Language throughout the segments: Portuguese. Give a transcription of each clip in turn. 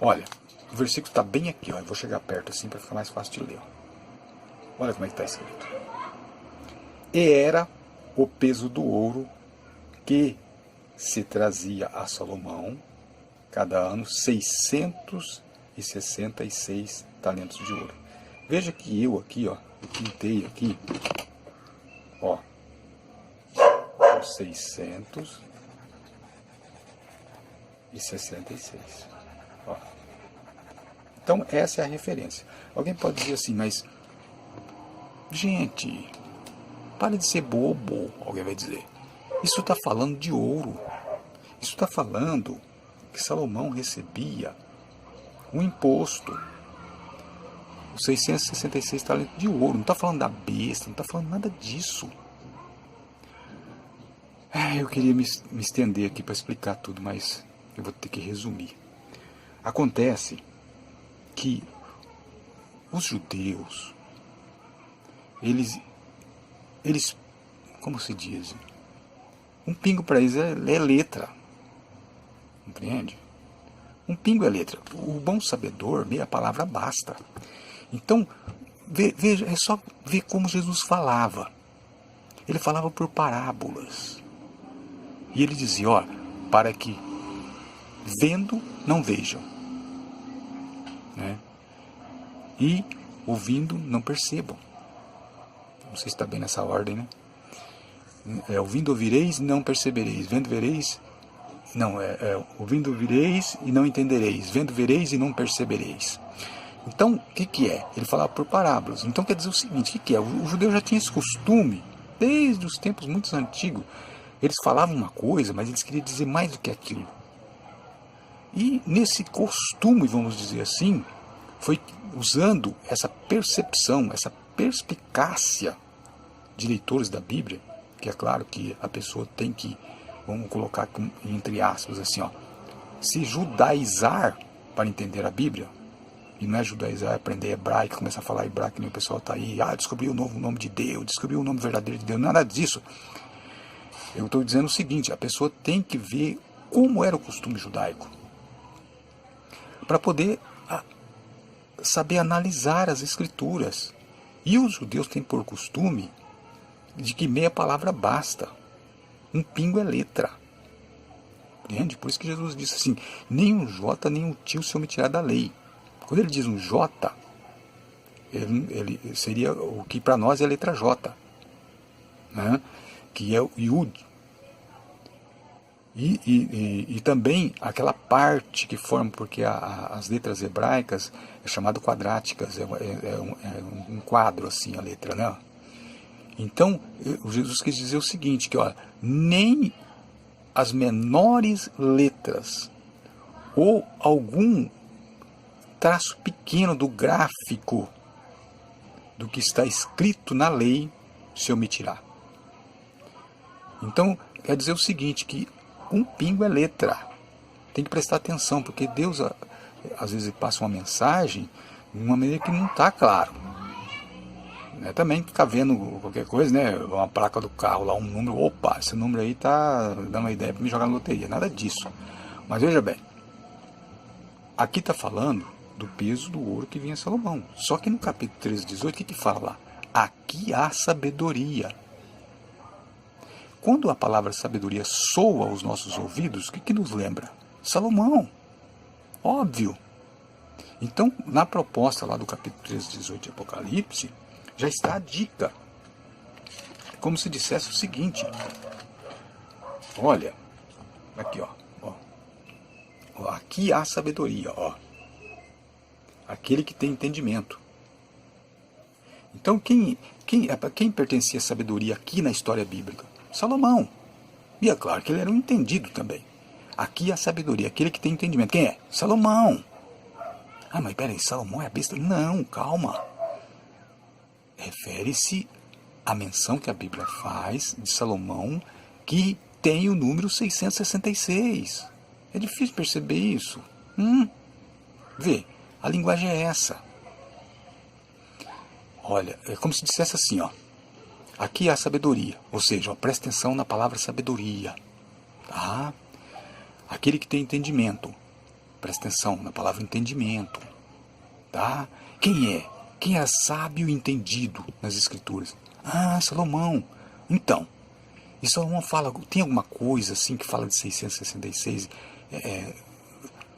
Olha, o versículo está bem aqui, ó. Eu vou chegar perto assim para ficar mais fácil de ler. Ó. Olha como é que está escrito. E era o peso do ouro que se trazia a Salomão cada ano 666 talentos de ouro. Veja que eu aqui, ó, eu pintei aqui, ó, 666. Ó. Então essa é a referência. Alguém pode dizer assim, mas gente, pare de ser bobo, alguém vai dizer. Isso está falando de ouro. Isso está falando que Salomão recebia um imposto, os 666 talentos de ouro. Não está falando da besta, não está falando nada disso. Eu queria me estender aqui para explicar tudo, mas eu vou ter que resumir. Acontece que os judeus, eles como se diz, um pingo para eles é letra. Compreende? Um pingo é letra. O bom sabedor, meia palavra basta. Então, veja, é só ver como Jesus falava. Ele falava por parábolas. E ele dizia, ó, para que vendo não vejam, né? E ouvindo não percebam. Não sei se está bem nessa ordem, né? Ouvindo ouvireis e não percebereis. Vendo vereis. Não, ouvindo ouvireis e não entendereis. Vendo vereis e não percebereis. Então, o que é? Ele falava por parábolas. Então quer dizer o seguinte, o que é? O judeu já tinha esse costume, desde os tempos muito antigos. Eles falavam uma coisa, mas eles queriam dizer mais do que aquilo. E nesse costume, vamos dizer assim, foi usando essa percepção, essa perspicácia de leitores da Bíblia, que é claro que a pessoa tem que, vamos colocar entre aspas assim, ó, se judaizar para entender a Bíblia. E não é judaizar, é aprender hebraico, começar a falar hebraico, que nem o pessoal está aí, descobriu o novo nome de Deus, descobriu o nome verdadeiro de Deus, nada disso. Eu estou dizendo o seguinte, a pessoa tem que ver como era o costume judaico, para poder saber analisar as escrituras. E os judeus têm por costume de que meia palavra basta, um pingo é letra. Entende? Por isso que Jesus disse assim, nem um jota, nem um tio se omitirá da lei. Quando ele diz um J, ele seria o que para nós é a letra J, né? Que é o Yud. E também aquela parte que forma, porque as letras hebraicas é chamado quadráticas, é um quadro assim a letra, né? Então, Jesus quis dizer o seguinte, que ó, nem as menores letras ou algum traço pequeno do gráfico do que está escrito na lei se omitirá. Então, quer dizer o seguinte, que um pingo é letra. Tem que prestar atenção, porque Deus, às vezes, passa uma mensagem de uma maneira que não está claro. Também ficar vendo qualquer coisa, né? Uma placa do carro lá, um número, opa, esse número aí está dando uma ideia para me jogar na loteria. Nada disso. Mas veja bem, aqui está falando do peso do ouro que vinha Salomão. Só que no capítulo 13, 18, o que fala lá? Aqui há sabedoria. Quando a palavra sabedoria soa aos nossos ouvidos, o que nos lembra? Salomão. Óbvio. Então, na proposta lá do capítulo 13, 18 de Apocalipse, já está a dica. Como se dissesse o seguinte. Olha, aqui, ó. Aqui há sabedoria, ó. Aquele que tem entendimento. Então, quem pertencia à sabedoria aqui na história bíblica? Salomão. E é claro que ele era um entendido também. Aqui há sabedoria, aquele que tem entendimento. Quem é? Salomão. Mas peraí, Salomão é a besta? Não, calma. Refere-se à menção que a Bíblia faz de Salomão, que tem o número 666. É difícil perceber isso. Vê, a linguagem é essa. Olha, é como se dissesse assim, ó. Aqui há sabedoria, ou seja, presta atenção na palavra sabedoria. Tá? Aquele que tem entendimento. Presta atenção na palavra entendimento. Tá? Quem é? Quem era sábio e entendido nas Escrituras? Ah, Salomão. Então, e Salomão fala, tem alguma coisa assim que fala de 666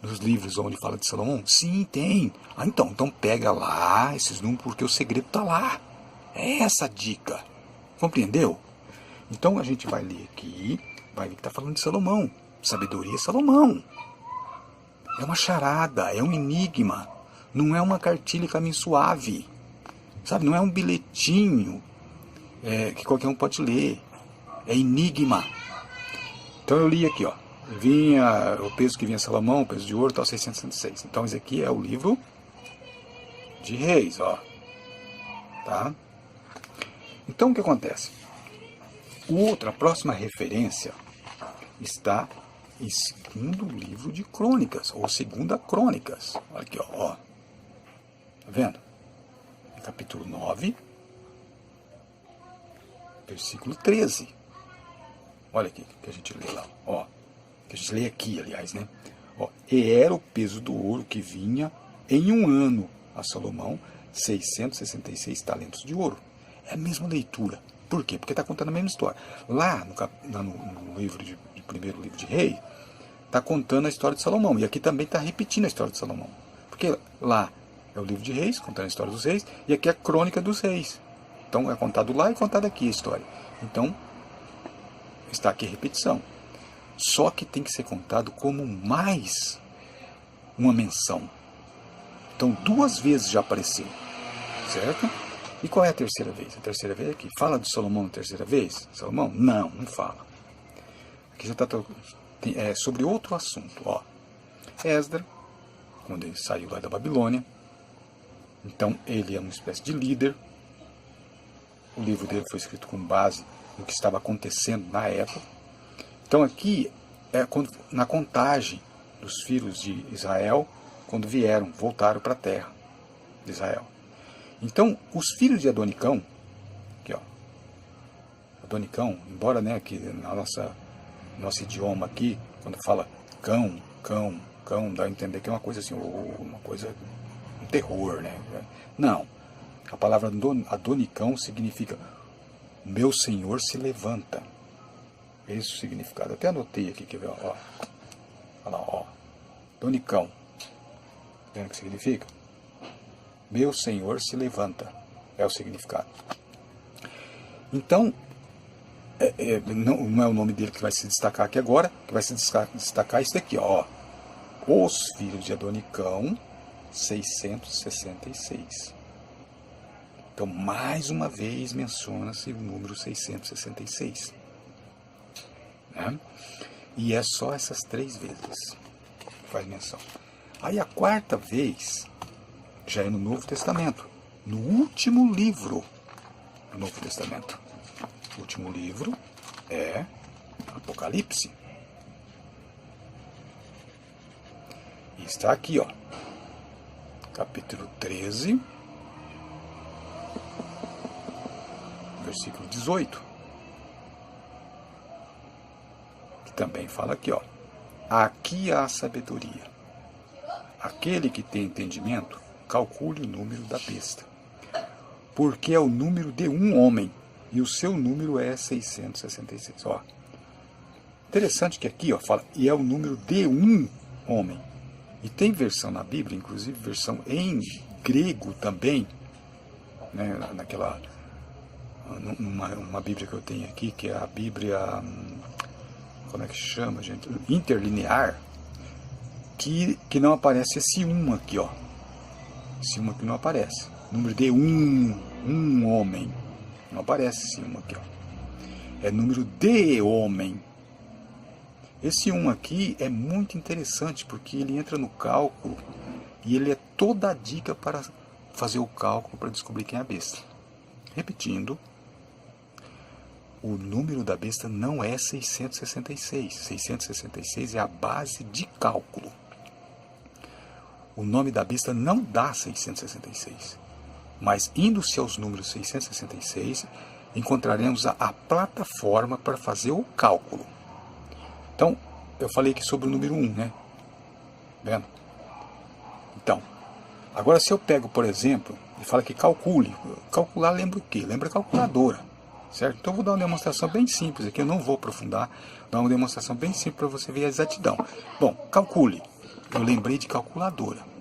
nos livros onde fala de Salomão? Sim, tem. Ah, então pega lá esses números porque o segredo está lá. É essa a dica. Compreendeu? Então a gente vai ler aqui, vai ver que está falando de Salomão. Sabedoria é Salomão. É uma charada, é um enigma. Não é uma cartilha caminho suave. Sabe? Não é um bilhetinho que qualquer um pode ler. É enigma. Então eu li aqui, ó. Vinha o peso que vinha Salomão, o peso de ouro, tal, 666. Então esse aqui é o livro de Reis, ó. Tá? Então o que acontece? A próxima referência está em segundo livro de Crônicas, ou segunda Crônicas. Olha aqui, ó. Tá vendo? Capítulo 9, versículo 13. Olha aqui que a gente lê lá, ó. Que a gente lê aqui, aliás, né? Ó, e era o peso do ouro que vinha em um ano a Salomão, 666 talentos de ouro. É a mesma leitura. Por quê? Porque está contando a mesma história. Lá no livro primeiro livro de Reis, está contando a história de Salomão. E aqui também está repetindo a história de Salomão. Porque lá é o livro de Reis, contando a história dos reis, e aqui é a crônica dos reis. Então é contado lá e contado aqui a história. Então, está aqui a repetição. Só que tem que ser contado como mais uma menção. Então, 2 vezes já apareceu. Certo? E qual é a terceira vez? A terceira vez é aqui. Fala de Salomão na terceira vez? Salomão? Não fala. Aqui já está sobre outro assunto. Ó. Esdras, quando ele saiu lá da Babilônia, então ele é uma espécie de líder. O livro dele foi escrito com base no que estava acontecendo na época. Então aqui é na contagem dos filhos de Israel, quando voltaram para a terra de Israel. Então, os filhos de Adonicão, aqui ó, Adonicão, embora aqui na nosso idioma aqui, quando fala cão, dá a entender que é uma coisa assim, uma coisa, um terror, né? Não, a palavra Adonicão significa meu Senhor se levanta. Esse é o significado. Até anotei aqui, quer ver, ó. Olha lá, ó. Adonicão. Vendo o que significa? Meu Senhor se levanta. É o significado. Então, não é o nome dele que vai se destacar aqui agora, que vai se destacar isso daqui, ó. Os filhos de Adonicão, 666. Então, mais uma vez menciona-se o número 666. Né? E é só essas 3 vezes que faz menção. Aí a 4ª vez já é no Novo Testamento, no último livro do Novo Testamento. O último livro é Apocalipse. E está aqui, ó, capítulo 13, versículo 18. Que também fala aqui, ó. Aqui há sabedoria. Aquele que tem entendimento, calcule o número da besta, porque é o número de um homem, e o seu número é 666. Ó. Interessante que aqui ó, fala, e é o número de um homem. E tem versão na Bíblia, inclusive versão em grego também, né, naquela, uma Bíblia que eu tenho aqui, que é a Bíblia, como é que chama, gente? Interlinear, que não aparece esse aqui, ó. Esse aqui não aparece. Número de um homem. Não aparece esse aqui, ó. É número de homem. Esse aqui é muito interessante, porque ele entra no cálculo e ele é toda a dica para fazer o cálculo para descobrir quem é a besta. Repetindo, o número da besta não é 666. 666 é a base de cálculo. O nome da besta não dá 666. Mas indo-se aos números 666, encontraremos a plataforma para fazer o cálculo. Então, eu falei aqui sobre o número 1, né? vendo? Então, agora se eu pego, por exemplo, e falo que calcule, calcular lembra o quê? Lembra calculadora, certo? Então eu vou dar uma demonstração bem simples aqui, eu não vou aprofundar, vou dar uma demonstração bem simples para você ver a exatidão. Bom, calcule, eu lembrei de calculadora.